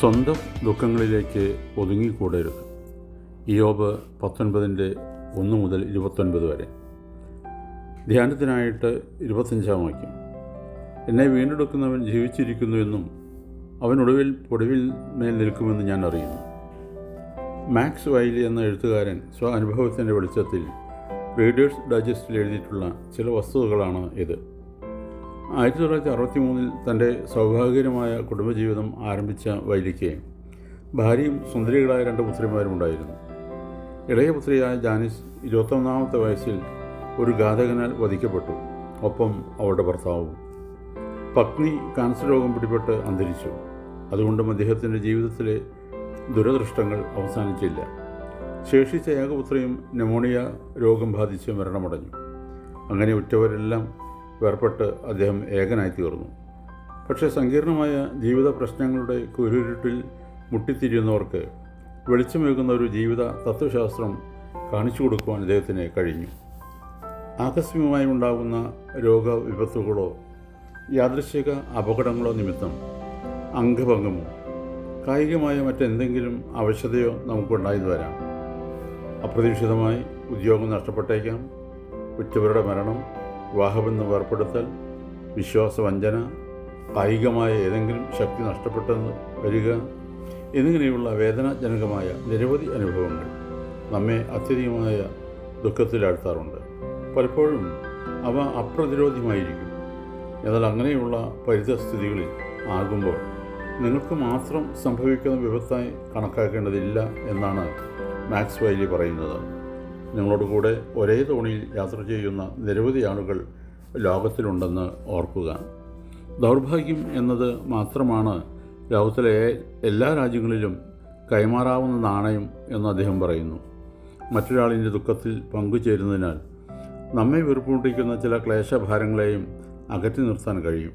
സ്വന്തം ദുഃഖങ്ങളിലേക്ക് ഒതുങ്ങിക്കൂടരുത്. ഇയ്യോബ് 19:1 മുതൽ 29 വരെ. ധ്യാനത്തിനായിട്ട് 25-ാം വാക്യം. എന്നെ വീണ്ടെടുക്കുന്നവൻ ജീവിച്ചിരിക്കുന്നു എന്നും അവൻ പൊടിവിൽ മേൽ നിൽക്കുമെന്ന് ഞാൻ അറിയുന്നു. മാക്സ് വൈലി എന്ന എഴുത്തുകാരൻ അനുഭവത്തിൻ്റെ വെളിച്ചത്തിൽ റീഡേഴ്സ് ഡൈജസ്റ്റിൽ എഴുതിയിട്ടുള്ള ചില വസ്തുതകളാണ് ഇത്. 1963 തൻ്റെ സൗഭാഗ്യകരമായ കുടുംബജീവിതം ആരംഭിച്ച വൈലിക്ക് ഭാര്യയും സുന്ദരികളായ 2 പുത്രിമാരും ഉണ്ടായിരുന്നു. ഇളയ പുത്രിയായ ജാനിസ് 21-ാമത്തെ വയസ്സിൽ ഒരു ഘാതകനാൽ വധിക്കപ്പെട്ടു. ഒപ്പം അവളുടെ ഭർത്താവും. പത്നി കാൻസർ രോഗം പിടിപെട്ട് അന്തരിച്ചു. അതുകൊണ്ടും അദ്ദേഹത്തിൻ്റെ ജീവിതത്തിലെ ദുരദൃഷ്ടങ്ങൾ അവസാനിച്ചില്ല. ശേഷിച്ച ഏകപുത്രിയും ന്യൂമോണിയ രോഗം ബാധിച്ച് മരണമടഞ്ഞു. അങ്ങനെ ഉറ്റവരെല്ലാം വേർപെട്ട് അദ്ദേഹം ഏകനായിത്തീർന്നു. പക്ഷേ സങ്കീർണമായ ജീവിത പ്രശ്നങ്ങളുടെ കുരുരുട്ടിൽ മുട്ടിത്തിരിയുന്നവർക്ക് വെളിച്ചമേകുന്ന ഒരു ജീവിത തത്വശാസ്ത്രം കാണിച്ചു കൊടുക്കുവാൻ അദ്ദേഹത്തിന് കഴിഞ്ഞു. ആകസ്മികമായി ഉണ്ടാകുന്ന രോഗവിപത്തുകളോ യാദൃശ്ചിക അപകടങ്ങളോ നിമിത്തം അംഗഭംഗമോ കായികമായ മറ്റെന്തെങ്കിലും അവശതയോ നമുക്കുണ്ടായെന്ന് വരാം. അപ്രതീക്ഷിതമായി ഉദ്യോഗം നഷ്ടപ്പെട്ടേക്കാം. ഉറ്റവരുടെ മരണം, വിവാഹബന്ധം വേർപ്പെടുത്തൽ, വിശ്വാസവഞ്ചന, കായികമായ ഏതെങ്കിലും ശക്തി നഷ്ടപ്പെട്ടെന്ന് വരിക എന്നിങ്ങനെയുള്ള വേദനാജനകമായ നിരവധി അനുഭവങ്ങൾ നമ്മെ അത്യധികമായ ദുഃഖത്തിലാഴ്ത്താറുണ്ട്. പലപ്പോഴും അവ അപ്രതിരോധ്യമായിരിക്കും. എന്നാൽ അങ്ങനെയുള്ള പരിതസ്ഥിതികളിൽ ആകുമ്പോൾ നിങ്ങൾക്ക് മാത്രം സംഭവിക്കുന്ന വിപത്തായി കണക്കാക്കേണ്ടതില്ല എന്നാണ് മാക്സ് വൈലി പറയുന്നത്. നിങ്ങളോട് കൂടെ ഒരേ തോണിയിൽ യാത്ര ചെയ്യുന്ന നിരവധി ആളുകൾ ലോകത്തിലുണ്ടെന്ന് ഓർക്കുക. ദൗർഭാഗ്യം എന്നത് മാത്രമാണ് ലോകത്തിലെ എല്ലാ രാജ്യങ്ങളിലും കൈമാറാവുന്ന നാണയം എന്ന് അദ്ദേഹം പറയുന്നു. മറ്റൊരാളിൻ്റെ ദുഃഖത്തിൽ പങ്കുചേരുന്നതിനാൽ നമ്മെ വീർപ്പുമുട്ടിക്കുന്ന ചില ക്ലേശഭാരങ്ങളെയും അകറ്റി നിർത്താൻ കഴിയും.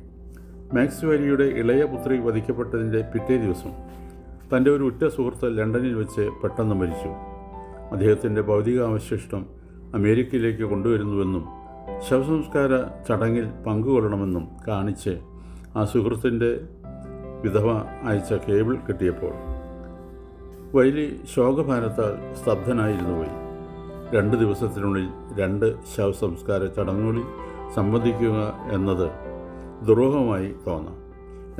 മാക്സ് വൈലിയുടെ ഇളയ പുത്രി വധിക്കപ്പെട്ടതിൻ്റെ പിറ്റേ ദിവസം തൻ്റെ ഒരു ഉറ്റ സുഹൃത്ത് ലണ്ടനിൽ വെച്ച് പെട്ടെന്ന് മരിച്ചു. അദ്ദേഹത്തിൻ്റെ ഭൗതികാവശിഷ്ടം അമേരിക്കയിലേക്ക് കൊണ്ടുവരുന്നുവെന്നും ശവസംസ്കാര ചടങ്ങിൽ പങ്കുകൊള്ളണമെന്നും കാണിച്ച് ആ സുഹൃത്തിൻ്റെ വിധവ അയച്ച കേബിൾ കിട്ടിയപ്പോൾ വൈലി ശോകഭാരത്താൽ സ്തബ്ധനായിരുന്നു പോയി. 2 ദിവസത്തിനുള്ളിൽ 2 ശവസംസ്കാര ചടങ്ങുകളിൽ സംബന്ധിക്കുക എന്നത് ദുരൂഹമായി തോന്നാം.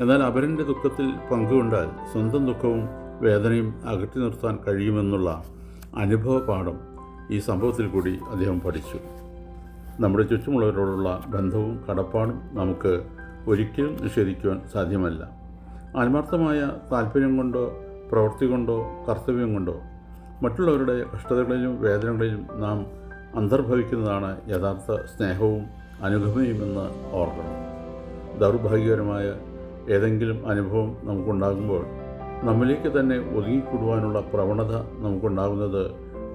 എന്നാൽ അപരൻ്റെ ദുഃഖത്തിൽ പങ്കുകൊണ്ടാൽ സ്വന്തം ദുഃഖവും വേദനയും അകറ്റി നിർത്താൻ കഴിയുമെന്നുള്ള അനുഭവ പാഠം ഈ സംഭവത്തിൽ കൂടി അദ്ദേഹം പഠിച്ചു. നമ്മുടെ ചുറ്റുമുള്ളവരോടുള്ള ബന്ധവും കടപ്പാടും നമുക്ക് ഒരിക്കലും നിഷേധിക്കുവാൻ സാധ്യമല്ല. ആത്മാർത്ഥമായ താല്പര്യം കൊണ്ടോ പ്രവൃത്തി കൊണ്ടോ കർത്തവ്യം കൊണ്ടോ മറ്റുള്ളവരുടെ കഷ്ടതകളിലും വേദനകളിലും നാം അന്തർഭവിക്കുന്നതാണ് യഥാർത്ഥ സ്നേഹവും അനുഗമനയുമെന്ന് ഓർക്കണം. ദൗർഭാഗ്യകരമായ ഏതെങ്കിലും അനുഭവം നമുക്കുണ്ടാകുമ്പോൾ നമ്മിലേക്ക് തന്നെ ഒതുങ്ങിക്കൂടുവാനുള്ള പ്രവണത നമുക്കുണ്ടാകുന്നത്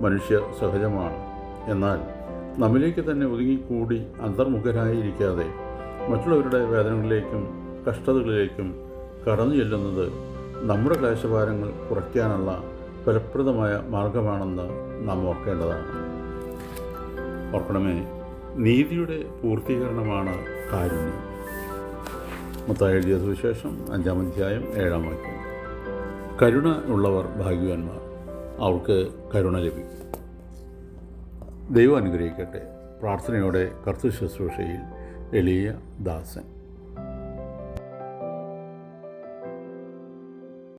മനുഷ്യ സഹജമാണ്. എന്നാൽ നമ്മിലേക്ക് തന്നെ ഒതുങ്ങിക്കൂടി അന്തർമുഖരായിരിക്കാതെ മറ്റുള്ളവരുടെ വേദനകളിലേക്കും കഷ്ടതകളിലേക്കും കടന്നു ചെല്ലുന്നത് നമ്മുടെ ക്ലേശഭാരങ്ങൾ കുറയ്ക്കാനുള്ള ഫലപ്രദമായ മാർഗമാണെന്ന് നാം ഓർക്കേണ്ടതാണ്. ഓർക്കണമേ, നീതിയുടെ പൂർത്തീകരണമാണ് കാരുണ്യം. മത്തായി എഴുതിയ സുവിശേഷം 5-ാം അധ്യായം 7-ാം വാക്യം. കരുണ ഉള്ളവർ ഭാഗ്യവാന്മാർ, അവർക്ക് കരുണ ലഭിക്കും. ദൈവം അനുഗ്രഹിക്കട്ടെ. പ്രാർത്ഥനയോടെ കർത്തൃശുശ്രൂഷയിൽ എളിയ ദാസൻ.